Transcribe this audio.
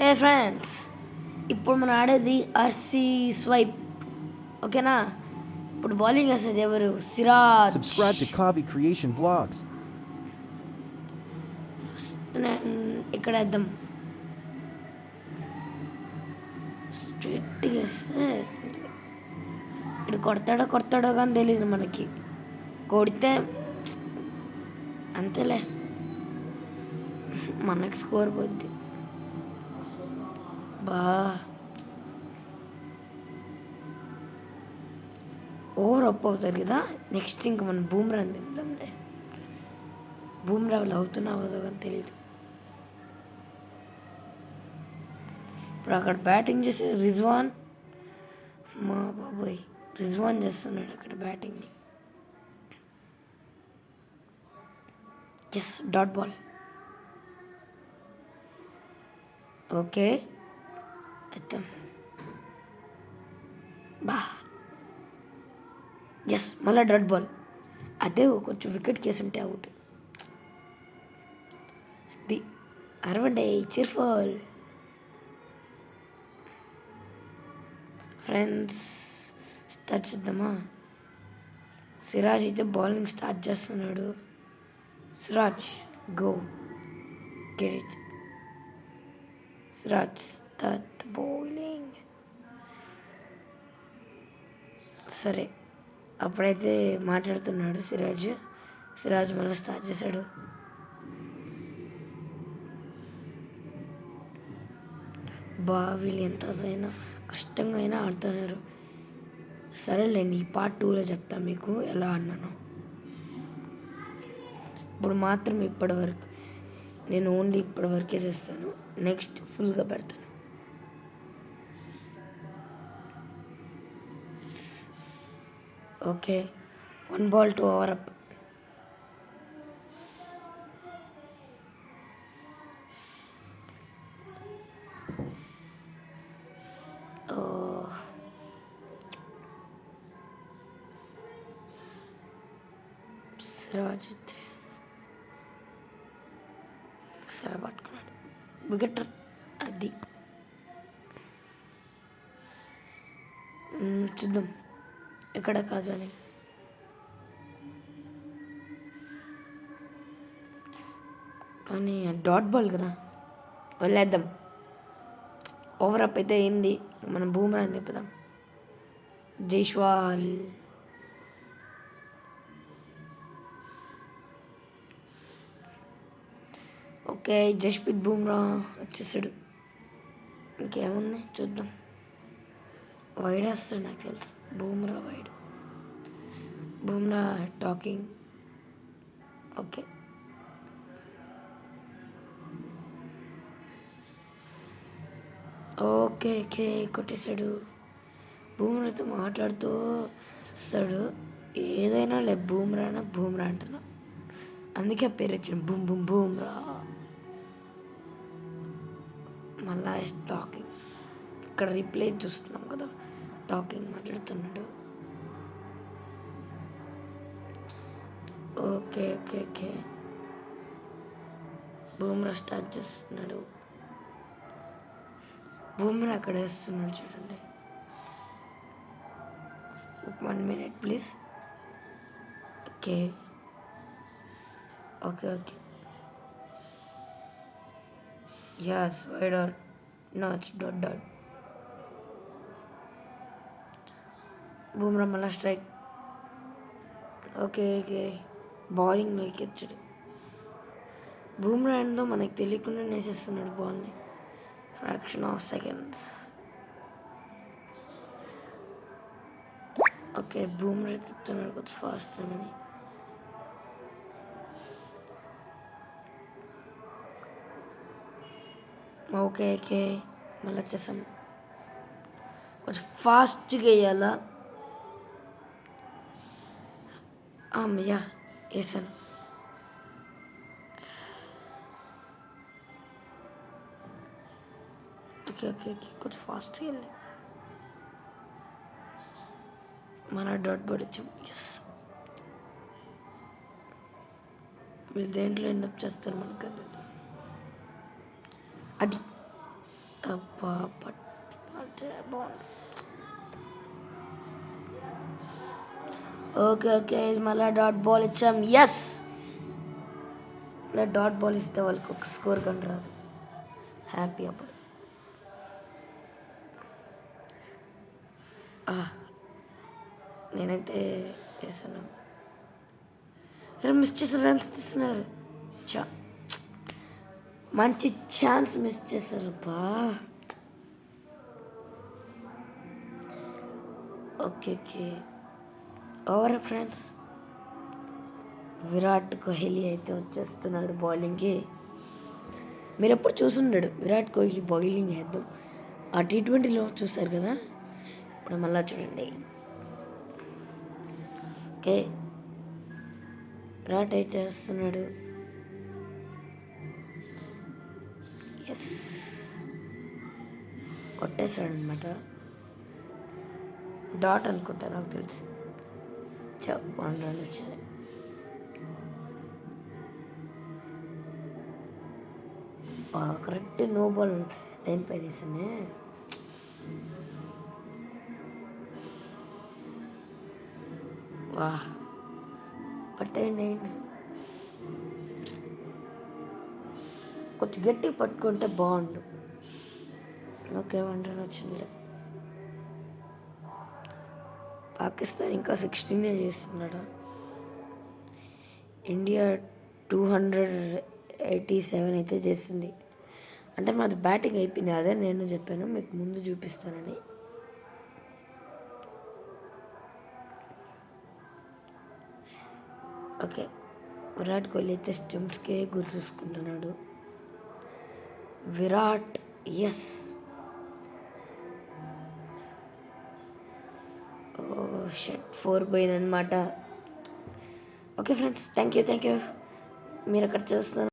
ఏ friends, ఇప్పుడు మనం ఆడేది ఆర్సీ స్వైప్, ఓకేనా? ఇప్పుడు బౌలింగ్ వేసేది ఎవరు? Siraj. Subscribe to Kavi Creation Vlogs. ఇక్కడ వేద్దాం, స్ట్రైట్గా వేస్తే ఇటు కొడతాడో కానీ తెలియదు మనకి. కొడితే అంతేలే, మనకి స్కోర్ పోద్ది. బా ఓవర్ అప్ అవుతారు కదా. నెక్స్ట్ ఇంకా మనం బూమ్రాని దింపుతాంలే. బూమ్రా వాళ్ళు అవుతున్నా అవ్వదో కానీ తెలియదు. ఇప్పుడు అక్కడ బ్యాటింగ్ చేసే రిజ్వాన్, మా బాబోయ్ రిజ్వాన్ చేస్తున్నాడు అక్కడ batting. Yes, dot ball. Okay, అయితే బా ఎస్, మళ్ళీ డాట్ బాల్. అదే కొంచెం వికెట్ కేసు ఉంటే అవుట్. ది అరవండి, చిర్ఫుల్ ఫ్రెండ్స్. స్టార్ట్ చేద్దామా? సిరాజ్ అయితే బౌలింగ్ స్టార్ట్ చేస్తున్నాడు. Siraj go, get it. Siraj start bowling. సరే, అప్పుడైతే మాట్లాడుతున్నాడు సిరాజ్ మళ్ళీ స్టార్ట్ చేశాడు. వీళ్ళు ఎంత అయినా కష్టంగా అయినా ఆడుతున్నారు. సరేలేండి, ఈ పార్ట్ 2లో చెప్తా మీకు ఎలా అన్నాను. ఇప్పుడు మాత్రం ఇప్పటివరకు నేను ఓన్లీ ఇప్పటివరకే చేస్తాను. నెక్స్ట్ ఫుల్గా పెడతాను. Okay, 1 ball 2 over up. Siraj సరే పట్టుకున్నాడు, వికెట్. అది చూద్దాం ఎక్కడ కాదని. కానీ డాట్ బాల్ కదా, వదిలేద్దాం. ఓవర్ అప్ అయితే ఏంది, మనం బూమ్రా అని చెప్తాం. జైస్వాల్. ఓకే, జస్ప్రీత్ బూమ్రా వచ్చేసాడు. ఇంకేముంది చూద్దాం. వైడ్ వేస్తాడు నాకు తెలుసు, Bumrah wide. Bumrah talking. Okay, okay okay కొట్టేశాడు. బూమ్రాతో మాట్లాడుతూ వస్తాడు. ఏదైనా లే, బూమ్రా అంటున్నా, అందుకే పేరు వచ్చింది బూమ్ బూమ్ బూమ్రా. మళ్ళా టాకింగ్. ఇక్కడ రీప్లే చూస్తున్నాం కదా, టాకింగ్ మాట్లాడుతున్నాడు. Okay okay okay, Bumrah start చేస్తున్నాడు. బూమ్రా అక్కడ వేస్తున్నాడు చూడండి. 1 minute please. Okay okay okay, yes, wide or no, it's dot. Bumrah మళ్ళా స్ట్రైక్. ఓకే ఓకే, బౌలింగ్లోకి వచ్చాడు. బూమ్రా ఏందో మనకు తెలియకుండా వేసేస్తున్నాడు బాల్ని, fraction of seconds. Okay, Bumrah చెప్తున్నాడు కొంచెం ఫాస్ట్ అని. ఓకే ఓకే, మళ్ళీ వచ్చేసాం. కొంచెం ఫాస్ట్గా వేయాలా. యా, వేసాను. ఓకే ఓకే ఓకే, కొంచెం ఫాస్ట్గా వెళ్ళి మన డాట్ బోర్డ్ వచ్చాం. ఎస్, వీళ్ళు దేంట్లో ఎండప్ చేస్తారు మనకు అది. అబ్బా అంటే బాగుంది. ఓకే ఓకే మళ్ళీ డాట్ బాల్ ఇచ్చాం. ఎస్, ఇలా డాట్ బాల్ ఇస్తే వాళ్ళకి ఒక స్కోర్ కానీ రాదు. హ్యాపీ అప్పుడు. నేనైతే వేసాను. మిస్ చేసిన రన్స్ తీస్తున్నారు. మంచి ఛాన్స్ మిస్ చేశారు బా. Okay okay over friends. Virat Kohli అయితే వచ్చేస్తున్నాడు బౌలింగ్కి. మీరు ఎప్పుడు చూసుండడు విరాట్ కోహ్లీ బౌలింగ్ వేద్దాం. ఆ T20లో చూసారు కదా, ఇప్పుడు మళ్ళా చూడండి. ఓకే విరాట్ అయితే చేస్తున్నాడు. ఎస్, కొట్టేశాడు అనమాట. డాట్ అనుకుంటా నాకు తెలిసి. 1 రన్ వచ్చాయి. కరెక్ట్ నో బాల్ లైన్ పై వేసానే. వా పట్టేయండి. కొంచెం గట్టిగా పట్టుకుంటే బాగుండు. ఓకే 1 రన్ వచ్చింది. పాకిస్తాన్ ఇంకా 16 చేస్తున్నాడా. ఇండియా 287 అయితే చేసింది. అంటే మాది బ్యాటింగ్ అయిపోయింది. అదే నేను చెప్పాను మీకు ముందు చూపిస్తానని. ఓకే విరాట్ కోహ్లీ అయితే స్టంప్స్కే గురి చూసుకుంటున్నాడు. విరాట్ ఎస్. షట్ 4 పోయిందనమాట. Okay friends, thank you. మీరు అక్కడ చూస్తున్నారు.